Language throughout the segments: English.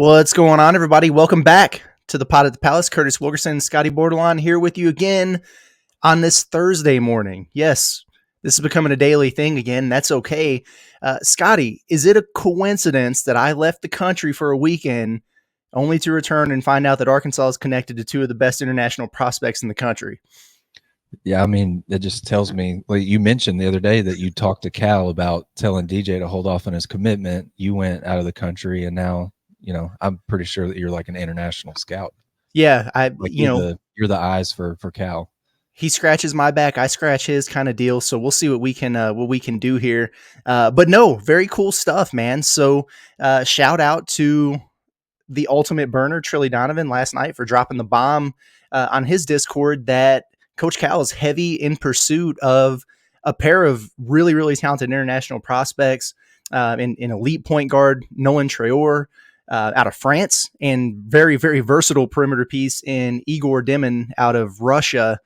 What's going on, everybody? Welcome back to the Pot at the Palace. Curtis Wilkerson and Scottie Bordelon here with you again on this Thursday morning. Yes, this is becoming a daily thing again. That's okay. Scottie, is it a coincidence that I left the country for a weekend only to return and find out that Arkansas is connected to two of the best international prospects in the country? Yeah, I mean, it just tells me, like you mentioned the other day that you talked to Cal about telling DJ to hold off on his commitment. You went out of the country, and now, I'm pretty sure that you're like an international scout. Yeah, Like you're the eyes for Cal. He scratches my back, I scratch his kind of deal. So we'll see what we can do here. But no, very cool stuff, man. So shout out to the ultimate burner, Trilly Donovan, last night for dropping the bomb on his Discord that Coach Cal is heavy in pursuit of a pair of really, really talented international prospects in elite point guard Nolan Traore out of France, and very, very versatile perimeter piece in Eigor Demin out of Russia.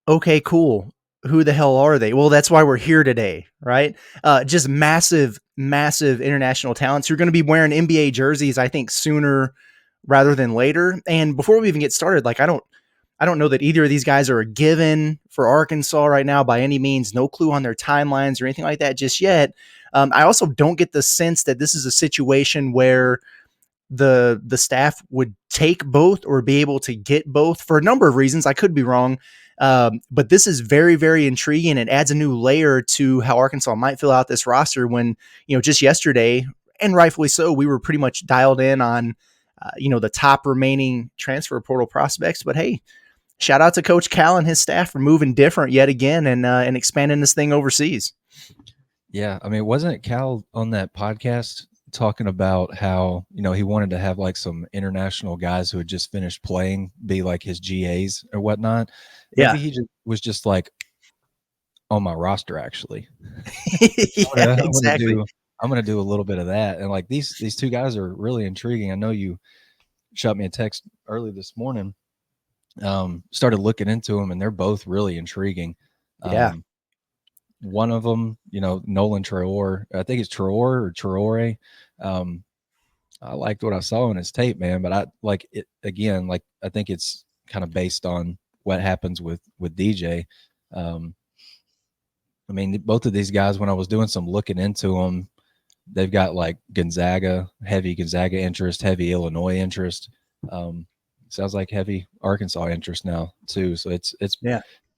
Okay, cool. Who the hell are they? Well, that's why we're here today, right? Just massive, massive international talents. You're going to be wearing NBA jerseys, I think, sooner rather than later. And before we even get started, like I don't know that either of these guys are a given for Arkansas right now by any means. No clue on their timelines or anything like that just yet. I also don't get the sense that this is a situation where the staff would take both or be able to get both for a number of reasons. I could be wrong. But this is very, very intriguing. It adds a new layer to how Arkansas might fill out this roster when, just yesterday, and rightfully so, we were pretty much dialed in on, the top remaining transfer portal prospects. But hey, shout out to Coach Cal and his staff for moving different yet again and expanding this thing overseas. Yeah, I mean, wasn't Cal on that podcast talking about how, he wanted to have like some international guys who had just finished playing be like his GAs or whatnot? Maybe he was just like on my roster, actually. Yeah, exactly. I'm gonna do a little bit of that. And like these two guys are really intriguing. I know you shot me a text early this morning. Started looking into them, and they're both really intriguing. Yeah. One of them, Nolan Traore, I think it's Traore or Traore. I liked what I saw in his tape, man, but I like it again. Like, I think it's kind of based on what happens with DJ. I mean, both of these guys, when I was doing some looking into them, they've got like heavy Gonzaga interest, heavy Illinois interest. Sounds like heavy Arkansas interest now too. So it's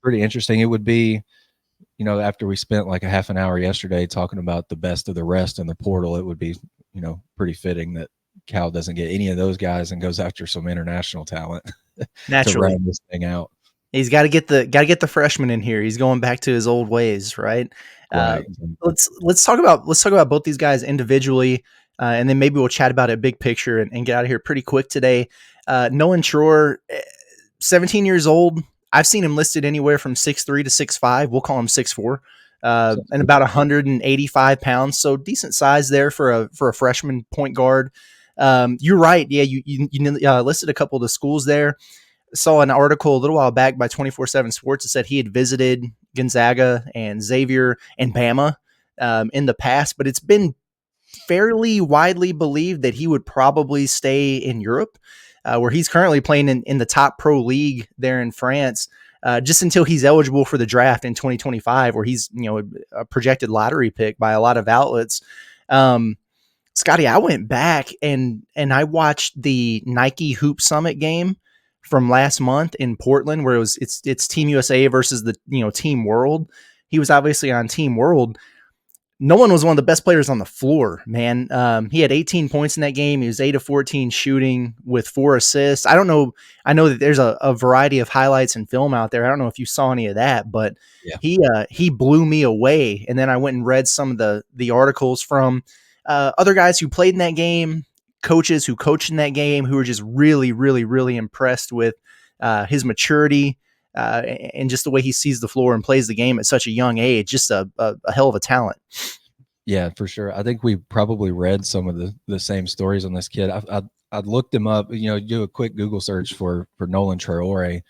pretty interesting. It would be, after we spent like a half an hour yesterday talking about the best of the rest in the portal, it would be, pretty fitting that Cal doesn't get any of those guys and goes after some international talent Naturally to round this thing out. He's got to get the freshman in here. He's going back to his old ways, right? Right. Let's talk about both these guys individually, and then maybe we'll chat about it big picture and get out of here pretty quick today. Nolan Traore, 17 years old. I've seen him listed anywhere from 6'3" to 6'5". We'll call him 6'4", and about 185 pounds. So decent size there for a freshman point guard. You're right. Yeah, you listed a couple of the schools there. Saw an article a little while back by 24/7 Sports that said he had visited Gonzaga and Xavier and Bama in the past, but it's been fairly widely believed that he would probably stay in Europe, where he's currently playing in the top pro league there in France, just until he's eligible for the draft in 2025, where he's a projected lottery pick by a lot of outlets. Scottie, I went back and I watched the Nike Hoop Summit game from last month in Portland, where it's Team USA versus the Team World. He was obviously on Team World. Nolan was one of the best players on the floor, man. He had 18 points in that game. He was 8 of 14 shooting with 4 assists. I don't know. I know that there's a variety of highlights and film out there. I don't know if you saw any of that, but yeah. He blew me away. And then I went and read some of the articles from other guys who played in that game, coaches who coached in that game, who were just really, really, really impressed with his maturity and just the way he sees the floor and plays the game at such a young age. Just a hell of a talent. Yeah, for sure. I think we probably read some of the same stories on this kid. I looked him up, do a quick Google search for Nolan Traore.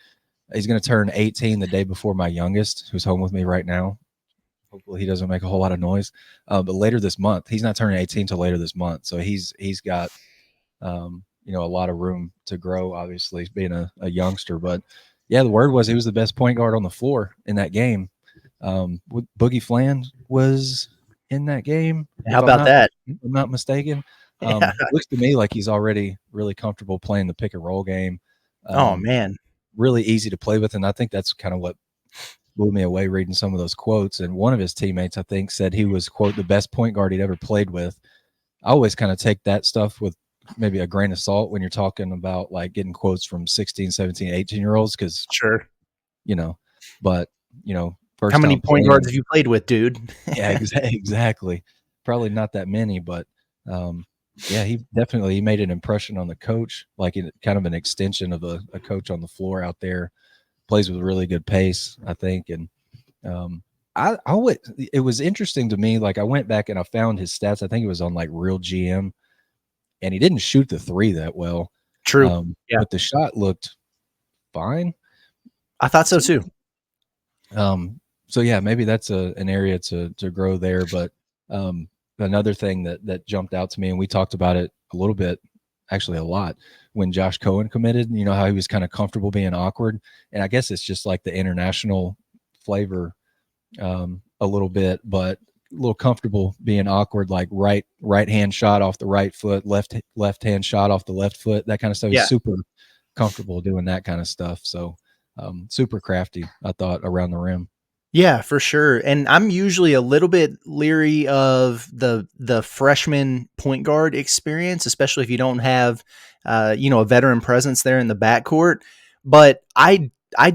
He's going to turn 18 the day before my youngest, who's home with me right now. Hopefully he doesn't make a whole lot of noise. But later this month, he's not turning 18 till later this month. So he's got You know, a lot of room to grow, obviously, being a youngster. But yeah, the word was he was the best point guard on the floor in that game. Boogie Flan was in that game, How if I'm about not that? I'm not mistaken. Yeah. Looks to me like he's already really comfortable playing the pick and roll game. Oh Um, man. really easy to play with, and I think that's kind of what blew me away reading some of those quotes. And one of his teammates, I think, said he was, quote, the best point guard he'd ever played with. I always kind of take that stuff with maybe a grain of salt when you're talking about like getting quotes from 16, 17, 18-year-olds because, Sure. you know, but, you know, How first many time point guards playing. have you played with, dude? Yeah, exactly. Probably not that many, but um, yeah, he made an impression on the coach, like kind of an extension of a coach on the floor out there. Plays with really good pace, I think, and um, I would. It was interesting to me. Like I went back and I found his stats. I think it was on like Real GM, and he didn't shoot the three that well, True. Yeah. but the shot looked fine. I thought so So, too. so yeah, maybe that's an area to grow there. But um, another thing that jumped out to me, and we talked about it a little bit, actually a lot, when Josh Cohen committed. You know how he was kind of comfortable being awkward, and I guess it's just like the international flavor a little bit, but a little comfortable being awkward, like right hand shot off the right foot, left hand shot off the left foot, that kind of stuff. He's Yeah. super comfortable doing that kind of stuff. So super crafty, I thought, around the rim. Yeah, for sure. And I'm usually a little bit leery of the freshman point guard experience, especially if you don't have a veteran presence there in the backcourt. But I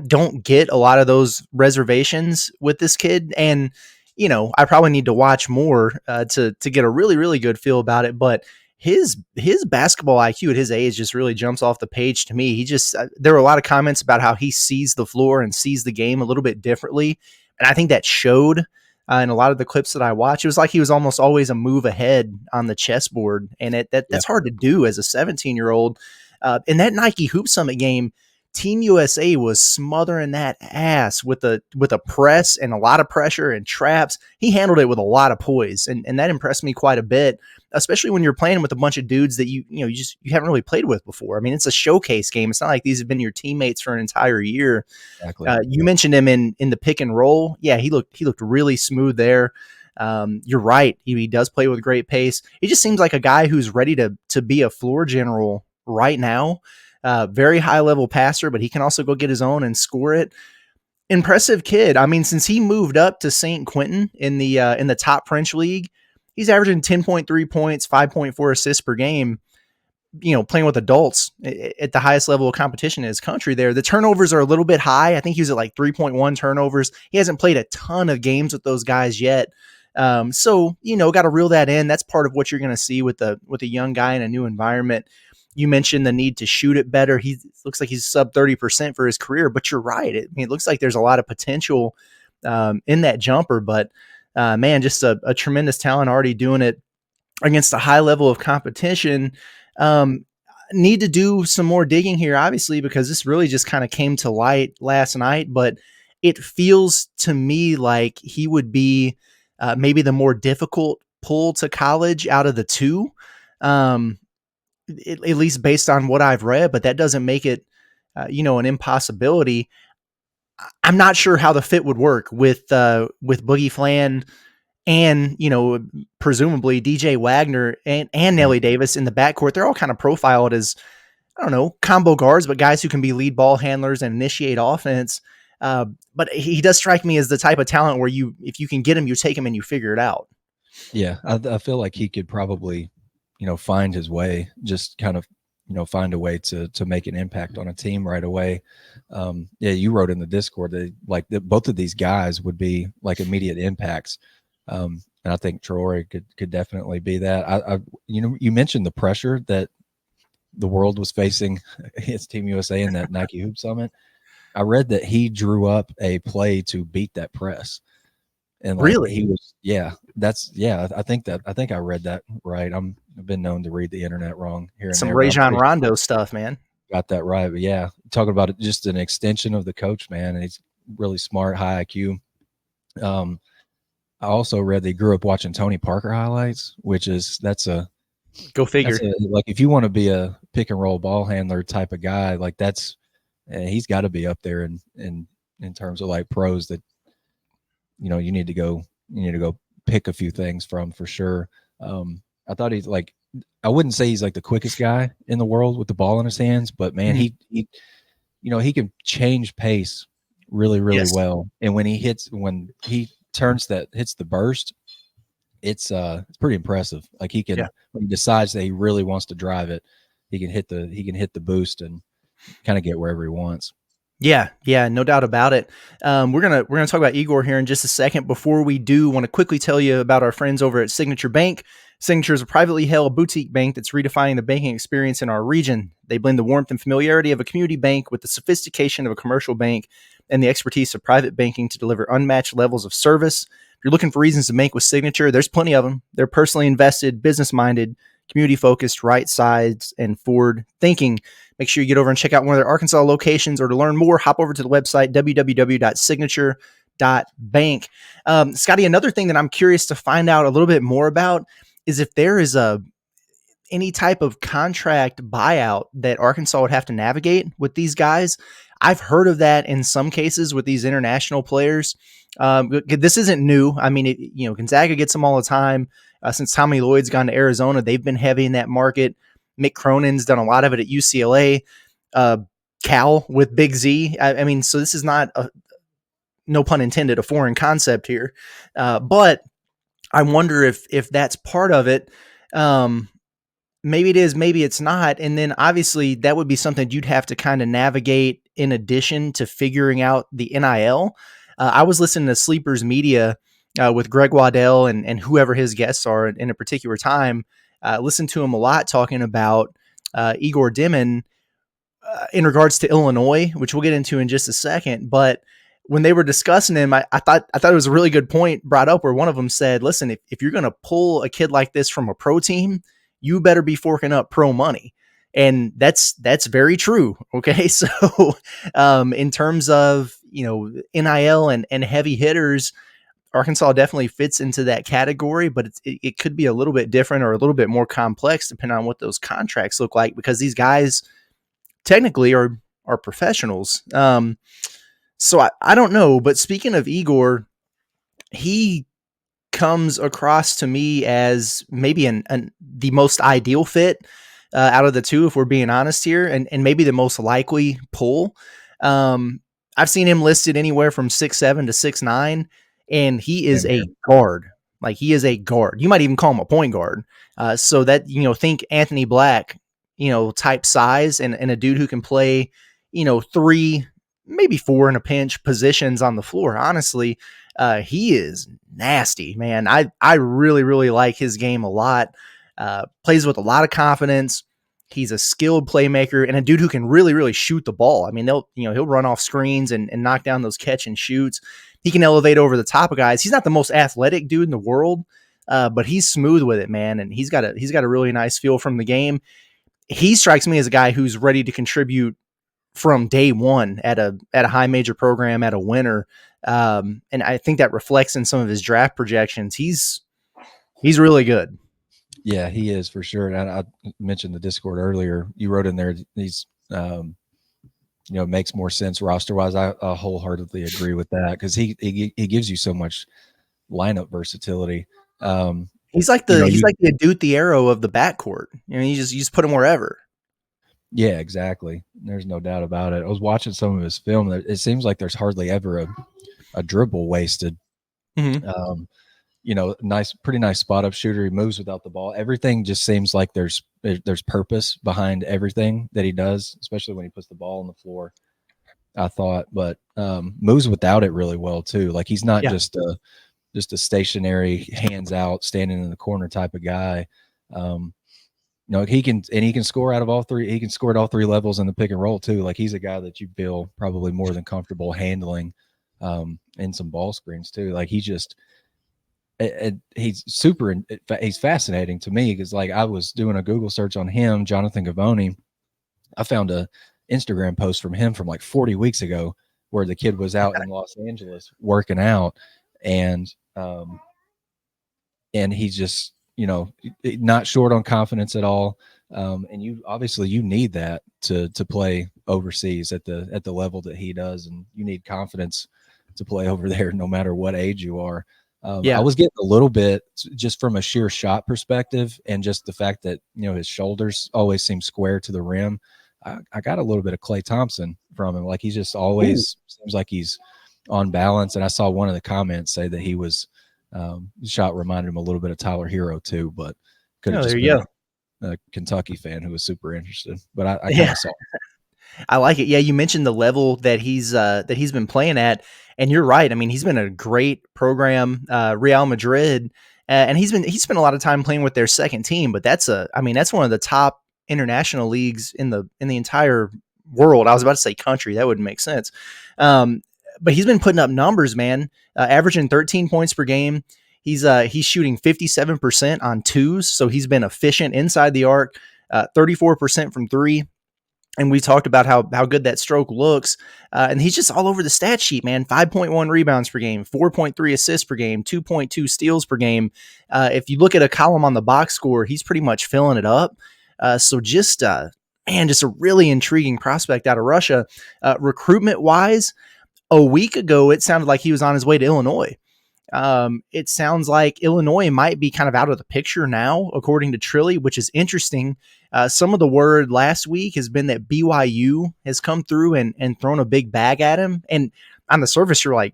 don't get a lot of those reservations with this kid, and I probably need to watch more to get a really really good feel about it. But his basketball IQ at his age just really jumps off the page to me. He just there were a lot of comments about how he sees the floor and sees the game a little bit differently, and I think that showed in a lot of the clips that I watched. It was like he was almost always a move ahead on the chessboard, and Yeah, that's hard to do as a 17-year-old. In that Nike Hoop Summit game, Team USA was smothering that ass with a press and a lot of pressure and traps. He handled it with a lot of poise, and that impressed me quite a bit, especially when you're playing with a bunch of dudes that you haven't really played with before. I mean, it's a showcase game. It's not like these have been your teammates for an entire year. exactly. You mentioned him in the pick and roll. Yeah, he looked really smooth there. You're right. He does play with great pace. He just seems like a guy who's ready to be a floor general right now. Very high level passer, but he can also go get his own and score it. Impressive kid. I mean, since he moved up to St. Quentin in the top French league, he's averaging 10.3 points, 5.4 assists per game. Playing with adults at the highest level of competition in his country there. The turnovers are a little bit high. I think he was at like 3.1 turnovers. He hasn't played a ton of games with those guys yet. So, got to reel that in. That's part of what you're going to see with a young guy in a new environment. You mentioned the need to shoot it better. He looks like he's sub 30% for his career, but you're right. It looks like there's a lot of potential in that jumper, but man, just a tremendous talent already doing it against a high level of competition. Um, Need to do some more digging here, obviously, because this really just kind of came to light last night. But it feels to me like he would be maybe the more difficult pull to college out of the two, um, at least based on what I've read. But that doesn't make it, an impossibility. I'm not sure how the fit would work with Boogie Flan and presumably DJ Wagner and Yeah. Nelly Davis in the backcourt. They're all kind of profiled as, I don't know, combo guards, but guys who can be lead ball handlers and initiate offense. But he does strike me as the type of talent where if you can get him, you take him and you figure it out. Yeah, I feel like he could probably, find his way, just kind of, find a way to make an impact on a team right away. Yeah, you wrote in the Discord that both of these guys would be like immediate impacts. And I think Traore could definitely be that. You mentioned the pressure that the world was facing against Team USA in that Nike Hoop Summit. I read that he drew up a play to beat that press. And like Really, he was, yeah, I think I read that right. I've been known to read the internet wrong here and some there, but I'm Rajon pretty Rondo stuff, man. sure I got that right. But yeah, talking about it, just an extension of the coach, man. And he's really smart, high IQ. I also read they grew up watching Tony Parker highlights, which is that's a Go figure. Like if you want to be a pick and roll ball handler type of guy, like he's got to be up there in terms of like pros that you need to go pick a few things from for sure. I thought he's like, I wouldn't say he's like the quickest guy in the world with the ball in his hands, but man, Mhm. he can change pace really, really Yes. well. And when he hits hits the burst, it's pretty impressive. Like Yeah. when he decides that he really wants to drive it, he can hit the boost and kind of get wherever he wants. Yeah, yeah, no doubt about it. We're gonna talk about Egor here in just a second. Before we do, want to quickly tell you about our friends over at Signature Bank. Signature is a privately held boutique bank that's redefining the banking experience in our region. They blend the warmth and familiarity of a community bank with the sophistication of a commercial bank and the expertise of private banking to deliver unmatched levels of service. If you're looking for reasons to bank with Signature, there's plenty of them. They're personally invested, business minded, community focused, right sides, and forward thinking. Make sure you get over and check out one of their Arkansas locations, or to learn more, hop over to the website, www.signature.bank. Scottie, another thing that I'm curious to find out a little bit more about is if there is any type of contract buyout that Arkansas would have to navigate with these guys. I've heard of that in some cases with these international players. This isn't new. I mean, Gonzaga gets them all the time. Since Tommy Lloyd's gone to Arizona, they've been heavy in that market. Mick Cronin's done a lot of it at UCLA. Uh, Cal with Big Z. I mean, so this is not no pun intended, a foreign concept here. But I wonder if that's part of it. Maybe it is, maybe it's not. And then obviously that would be something you'd have to kind of navigate in addition to figuring out the NIL. I was listening to Sleepers Media with Greg Waddell and whoever his guests are in a particular time. Listened to him a lot talking about Eigor Demin in regards to Illinois, which we'll get into in just a second. But when they were discussing him, I thought it was a really good point brought up where one of them said, listen, if you're going to pull a kid like this from a pro team, you better be forking up pro money. And that's very true. Okay. So in terms of, NIL and heavy hitters, Arkansas definitely fits into that category, but it could be a little bit different or a little bit more complex depending on what those contracts look like, because these guys technically are professionals. So I don't know, but speaking of Egor, he comes across to me as maybe the most ideal fit out of the two, if we're being honest here, and maybe the most likely pull. I've seen him listed anywhere from 6'7" to 6'9", and he is Same a here. guard. Like, he is a guard. You might even call him a point guard. So that, think Anthony Black, type size, and a dude who can play, 3, maybe 4 in a pinch positions on the floor. Honestly, he is nasty, man. I really, really like his game a lot. Plays with a lot of confidence. He's a skilled playmaker and a dude who can really, really shoot the ball. I mean, he'll run off screens and knock down those catch and shoots. He can elevate over the top of guys. He's not the most athletic dude in the world, but he's smooth with it, man. And he's got a really nice feel from the game. He strikes me as a guy who's ready to contribute from day one at a high major program, at a winner. And I think that reflects in some of his draft projections. He's really good. Yeah, he is for sure. And I mentioned the Discord earlier. You wrote in there he's makes more sense roster wise. I wholeheartedly agree with that because he gives you so much lineup versatility. He's like the Adut Thiero of the backcourt. You just put him wherever. Yeah, exactly. There's no doubt about it. I was watching some of his film. It seems like there's hardly ever a dribble wasted. Mm-hmm. Pretty nice spot up shooter. He moves without the ball. Everything just seems like there's purpose behind everything that he does, especially when he puts the ball on the floor. I thought, but moves without it really well too. Like he's not just a stationary hands out, standing in the corner type of guy. He can score out of all three. He can score at all three levels in the pick and roll too. Like he's a guy that you feel probably more than comfortable handling in some ball screens too. Like he's fascinating to me because like I was doing a Google search on him, Jonathan Gavoni. I found a Instagram post from him from like 40 weeks ago where the kid was out in Los Angeles working out and he's just not short on confidence at all. And you obviously you need that to play overseas at the level that he does, and you need confidence to play over there no matter what age you are. I Yeah. was getting a little bit just from a sheer shot perspective, and just the fact that his shoulders always seem square to the rim. I got a little bit of Klay Thompson from him. Like, he just Ooh. always seems like he's on balance. And I saw one of the comments say that he was shot reminded him a little bit of Tyler Hero too, but could have Oh, there just you been go. a Kentucky fan who was super interested. But I kind Yeah. of saw. I like it. Yeah, you mentioned the level that he's been playing at, and you're right. I mean, he's been a great program, Real Madrid, and he spent a lot of time playing with their second team. But that's one of the top international leagues in the entire world. I was about to say country. That wouldn't make sense. Um, but he's been putting up numbers, man, averaging 13 points per game. He's shooting 57% on twos, so he's been efficient inside the arc, 34% from three, and we talked about how good that stroke looks. And he's just all over the stat sheet, man. 5.1 rebounds per game, 4.3 assists per game, 2.2 steals per game. If you look at a column on the box score, he's pretty much filling it up. So just a really intriguing prospect out of Russia. Recruitment wise, a week ago, it sounded like he was on his way to Illinois. It sounds like Illinois might be kind of out of the picture now, according to Trilly, which is interesting. Some of the word last week has been that BYU has come through and thrown a big bag at him. And on the surface, you're like,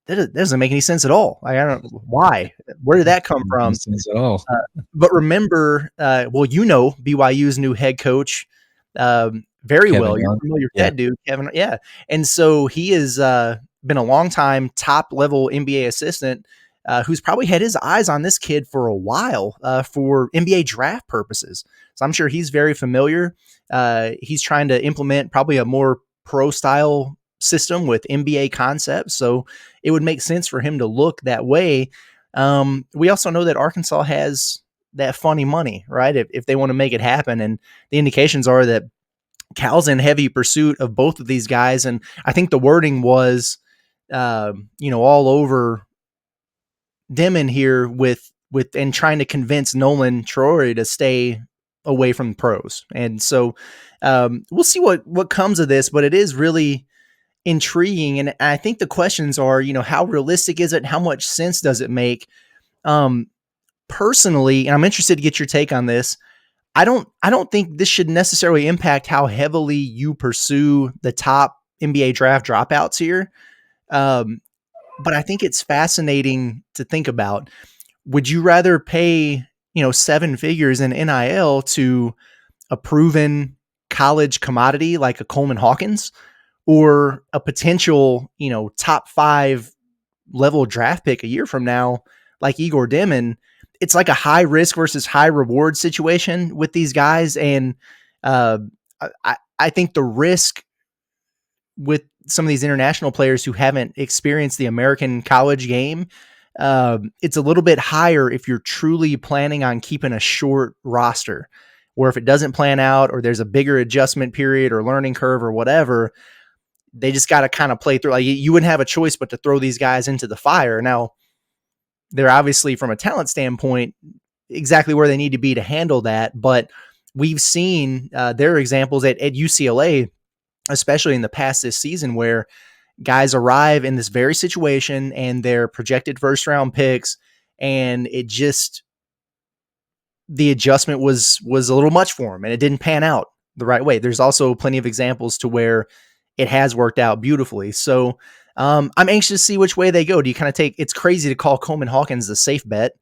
that doesn't make any sense at all. Like, I don't why. Where did that come No from? sense at all. But remember, BYU's new head coach very Kevin well. You're Young. familiar with Yeah. that dude, Kevin. Yeah. And so he has been a long time top level NBA assistant who's probably had his eyes on this kid for a while for NBA draft purposes. So I'm sure he's very familiar. He's trying to implement probably a more pro style system with NBA concepts. So it would make sense for him to look that way. We also know that Arkansas has that funny money, right? If they want to make it happen. And the indications are that Cal's in heavy pursuit of both of these guys. And I think the wording was, all over Demin here with and trying to convince Nolan Traore to stay away from the pros. And so we'll see what comes of this, but it is really intriguing. And I think the questions are, how realistic is it? How much sense does it make? Personally, and I'm interested to get your take on this. I don't think this should necessarily impact how heavily you pursue the top NBA draft dropouts here. But I think it's fascinating to think about. Would you rather pay, seven figures in NIL to a proven college commodity like a Coleman Hawkins, or a potential, top five level draft pick a year from now, like Eigor Demin? It's like a high risk versus high reward situation with these guys. And uh, I think the risk with some of these international players who haven't experienced the American college game, it's a little bit higher if you're truly planning on keeping a short roster, or if it doesn't plan out, or there's a bigger adjustment period or learning curve or whatever, they just got to kind of play through. Like, you wouldn't have a choice but to throw these guys into the fire. Now, they're obviously, from a talent standpoint, exactly where they need to be to handle that. But we've seen there are examples at UCLA, especially in the past this season, where guys arrive in this very situation and they're projected first round picks, and the adjustment was a little much for them, and it didn't pan out the right way. There's also plenty of examples to where it has worked out beautifully. So I'm anxious to see which way they go. Do you kind of it's crazy to call Coleman Hawkins the safe bet,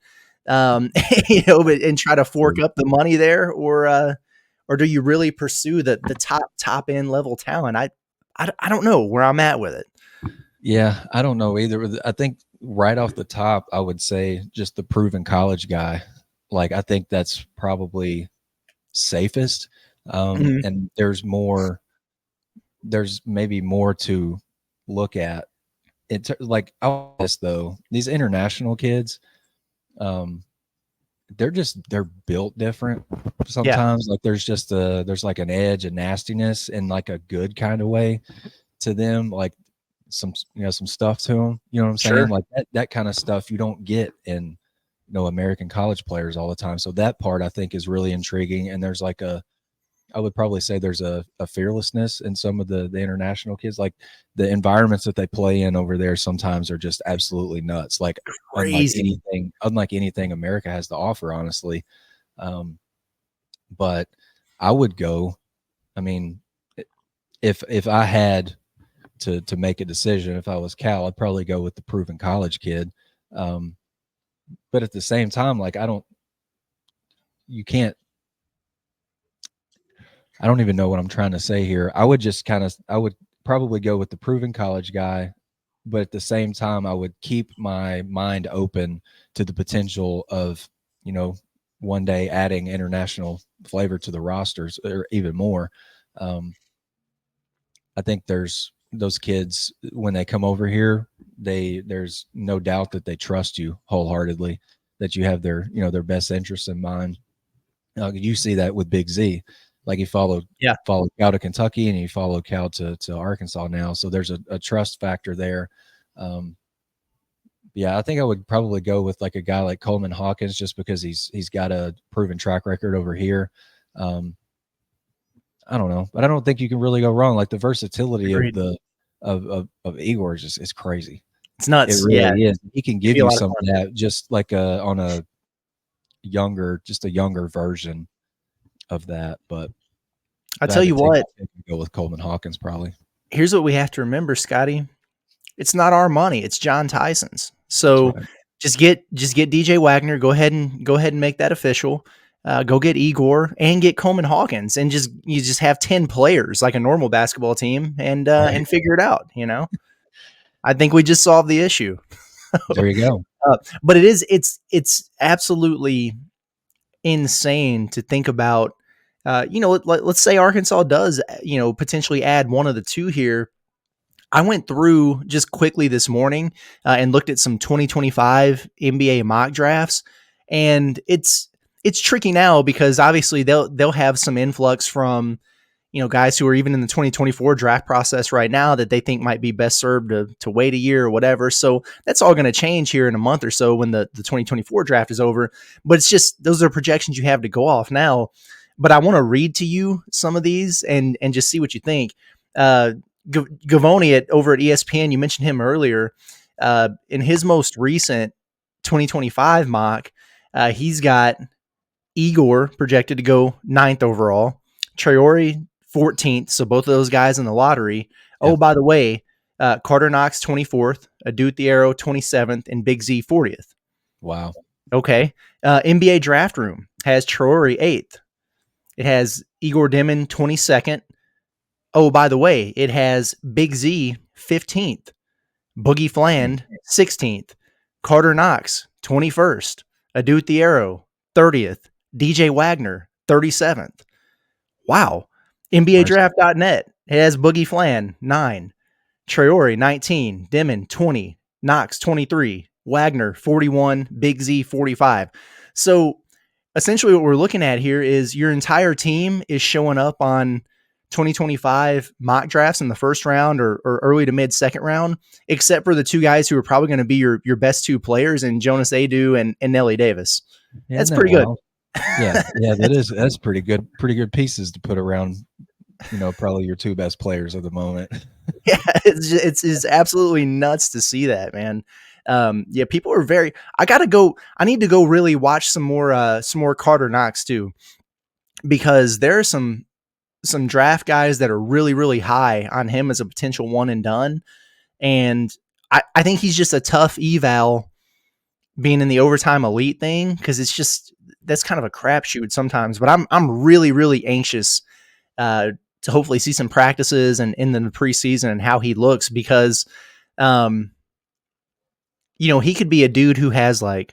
um, and try to fork up the money there, or do you really pursue the top end level talent? I don't know where I'm at with it. Yeah, I don't know either. I think right off the top, I would say just the proven college guy. Like, I think that's probably safest. Mhm. And there's maybe more to look at. Like, this though, these international kids, um, they're built different Yeah, sometimes. Like, there's like an edge, a nastiness in like a good kind of way to them. Like, some stuff to them. You know what I'm saying? sure. Like, that kind of stuff you don't get in American college players all the time. So that part I think is really intriguing. And there's like I would probably say there's a fearlessness in some of the international kids. Like the environments that they play in over there sometimes are just absolutely nuts. Like Crazy. unlike anything America has to offer, honestly. But I would go. I mean, if I had to make a decision, if I was Cal, I'd probably go with the proven college kid. But at the same time, like you can't. I don't even know what I'm trying to say here. I would probably go with the proven college guy, but at the same time, I would keep my mind open to the potential of, one day adding international flavor to the rosters or even more. I think there's those kids when they come over here, there's no doubt that they trust you wholeheartedly, that you have their best interests in mind. You see that with Big Z, like he followed Yeah. Cal to Kentucky and he followed Cal to Arkansas now. So there's a trust factor there. Yeah, I think I would probably go with like a guy like Coleman Hawkins just because he's got a proven track record over here. I don't know, but I don't think you can really go wrong. Like the versatility of Agreed. the of Egor is crazy. It's It nuts. Yeah. really is. He can It'd give be a you lot of some of fun. that just like on a younger version of that. But I if I tell had to you take what, my pick, I'd go with Coleman Hawkins probably. here's what we have to remember, Scotty. It's not our money. It's John Tyson's. That's So right. just get DJ Wagner. Go ahead and make that official. Go get Igor and get Coleman Hawkins, and you just have 10 players like a normal basketball team, Right. and figure it out. I think we just solved the issue. There you go. But it's absolutely insane to think about. Let's say Arkansas does potentially add one of the two here. I went through just quickly this morning and looked at some 2025 NBA mock drafts, and it's tricky now because obviously they'll have some influx from guys who are even in the 2024 draft process right now that they think might be best served to wait a year or whatever. So that's all going to change here in a month or so when the 2024 draft is over. But it's just those are projections you have to go off now. But I want to read to you some of these and just see what you think. Gavoni over at ESPN, you mentioned him earlier. In his most recent 2025 mock, he's got Egor projected to go 9th overall, Traore 14th. So both of those guys in the lottery. Yeah. Oh, by the way, Carter Knox 24th, Adut the Arrow 27th, and Big Z 40th. Wow. Okay. NBA Draft Room has Traore 8th. It has Eigor Demin 22nd. Oh, by the way, it has Big Z 15th, Boogie Fland 16th, Carter Knox 21st, Adut the Arrow 30th, DJ Wagner 37th. Wow. Mercy. NBADraft.net it has Boogie Fland 9, Traore 19, Demin 20, Knox 23, Wagner 41, Big Z 45. So essentially what we're looking at here is your entire team is showing up on 2025 mock drafts in the first round or early to mid second round, except for the two guys who are probably going to be your best two players in Jonas Adu and Nelly Davis. Isn't That's that pretty good. wild? Yeah, that's pretty good pieces to put around, probably your two best players of the moment. Yeah, it's absolutely nuts to see that, man. Yeah, people are very. I need to go really watch some more Carter Knox too, because there are some draft guys that are really really high on him as a potential one and done, and I think he's just a tough eval being in the overtime elite thing because that's kind of a crapshoot sometimes. But I'm really really anxious to hopefully see some practices and in the preseason and how he looks because, um, he could be a dude who has like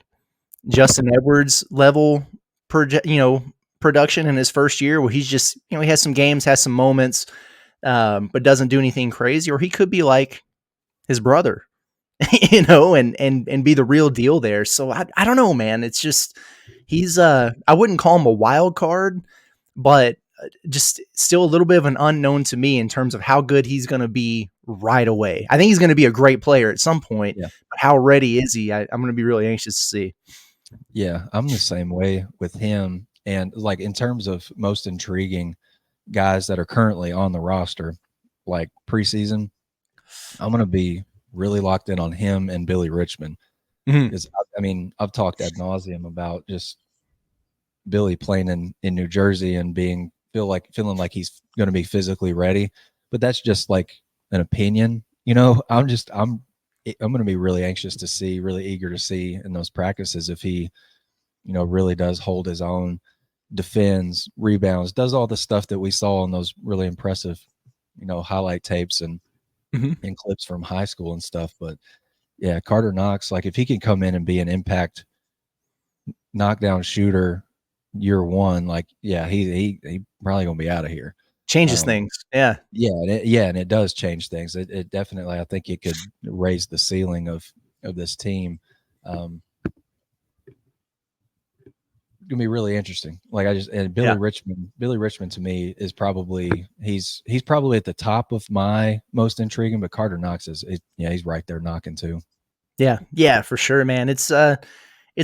Justin Edwards level production in his first year where he's just, he has some games, has some moments, but doesn't do anything crazy. Or he could be like his brother, and be the real deal there. So I don't know, man. It's just, I wouldn't call him a wild card, but just still a little bit of an unknown to me in terms of how good he's going to be right away. I think he's going to be a great player at some point, Yeah. but how ready is he? I'm going to be really anxious to see. Yeah, I'm the same way with him. And like in terms of most intriguing guys that are currently on the roster, like preseason, I'm going to be really locked in on him and Billy Richmond Mhm. because I mean I've talked ad nauseum about just Billy playing in New Jersey and feeling like he's going to be physically ready, but that's just like an opinion. You know, I'm going to be really anxious to see, really eager to see in those practices if he, you know, really does hold his own, defends, rebounds, does all the stuff that we saw in those really impressive, you know, highlight tapes Mhm. and clips from high school and stuff. But yeah, Carter Knox, like if he can come in and be an impact knockdown shooter year one, like yeah, he probably gonna be out of here. Changes Um, things. Yeah. yeah, and it does change things. It definitely, I think it could raise the ceiling of this team. Um, gonna be really interesting. Like I just and Yeah. Billy Richmond to me is probably he's probably at the top of my most intriguing, but Carter Knox yeah, he's right there knocking too. Yeah. Yeah, for sure, man. It's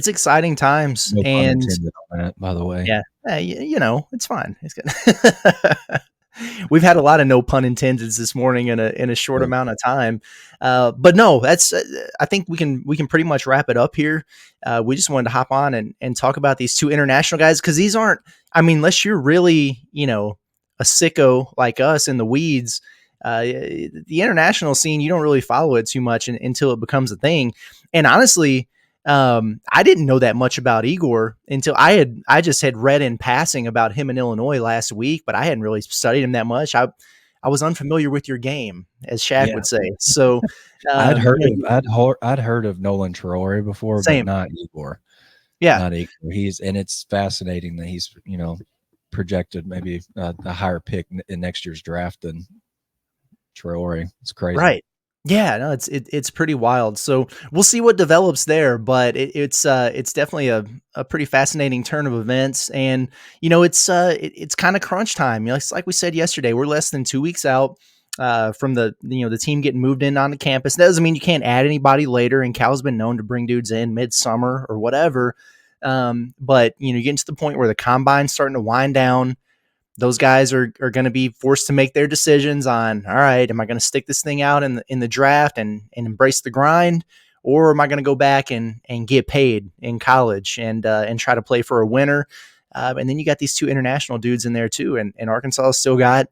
exciting times No pun and intended on that, by the way. yeah, you know, it's fine. It's good. We've had a lot of no pun intended this morning in a short But amount of time, but no, that's. I think we can pretty much wrap it up here. We just wanted to hop on and talk about these two international guys because these aren't. I mean, unless you're really a sicko like us in the weeds, the international scene you don't really follow it too much until it becomes a thing. And honestly, I didn't know that much about Egor until I just had read in passing about him in Illinois last week, but I hadn't really studied him that much. I was unfamiliar with your game, as Shaq yeah, would say. So, I'd heard of Nolan Traore before, but same, not Igor. yeah, Not Igor. And it's fascinating that he's, you know, projected maybe a higher pick in next year's draft than Traore. It's crazy. right. Yeah, no, it's pretty wild. So we'll see what develops there, but it's definitely a pretty fascinating turn of events, and it's kind of crunch time. It's like we said yesterday, we're less than 2 weeks out from the team getting moved in onto campus. That doesn't mean you can't add anybody later, and Cal's been known to bring dudes in midsummer or whatever. But you get to the point where the combine's starting to wind down. Those guys are going to be forced to make their decisions on, all right, am I going to stick this thing out in the draft and embrace the grind, or am I going to go back and get paid in college and try to play for a winner? And then you got these two international dudes in there too, and Arkansas has still got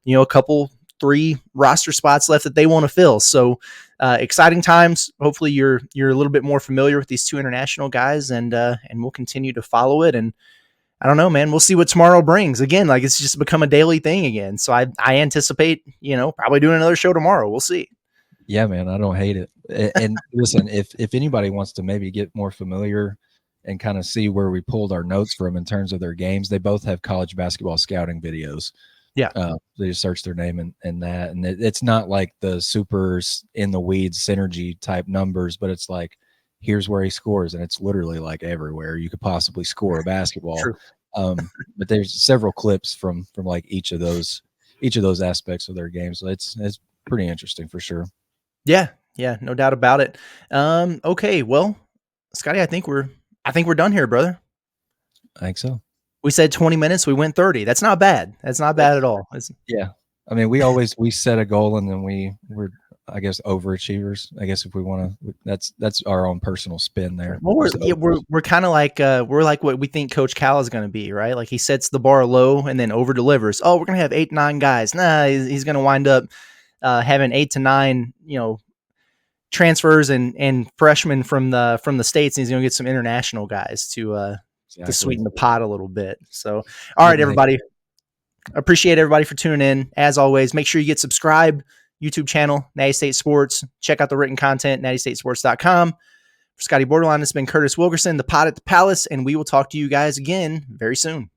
a couple 3 roster spots left that they want to fill. So exciting times. Hopefully you're a little bit more familiar with these two international guys, and we'll continue to follow it. And I don't know, man. We'll see what tomorrow brings. Again, like it's just become a daily thing again. So I anticipate, probably doing another show tomorrow. We'll see. Yeah, man, I don't hate it. And listen, if anybody wants to maybe get more familiar and kind of see where we pulled our notes from in terms of their games, they both have college basketball scouting videos. Yeah. They just search their name and that, and it's not like the super in the weeds synergy type numbers, but it's like here's where he scores, and it's literally like everywhere you could possibly score a basketball. True. But there's several clips from like each of those aspects of their game, so it's pretty interesting for sure. Yeah. Yeah. No doubt about it. Okay. Well, Scotty, I think we're done here, brother. I think so. We said 20 minutes. We went 30. That's not bad. That's not bad at all. Yeah. I mean, we set a goal and then we're I guess overachievers. I guess if we want to, that's our own personal spin there. Well, we're Just yeah, we're kind of like we're like what we think Coach Cal is going to be, right? Like he sets the bar low and then over delivers. Oh, we're going to have 8, 9 guys. Nah, he's going to wind up having 8 to 9, transfers and freshmen from the states, and he's going to get some international guys to exactly. sweeten the pot a little bit. So, all right, Getting the everybody, appreciate everybody for tuning in. As always, make sure you get subscribed. YouTube channel, Natty State Sports. Check out the written content, nattystatesports.com. For Scottie Bordelon, it's been Curtis Wilkerson, the Pot at the Palace, and we will talk to you guys again very soon.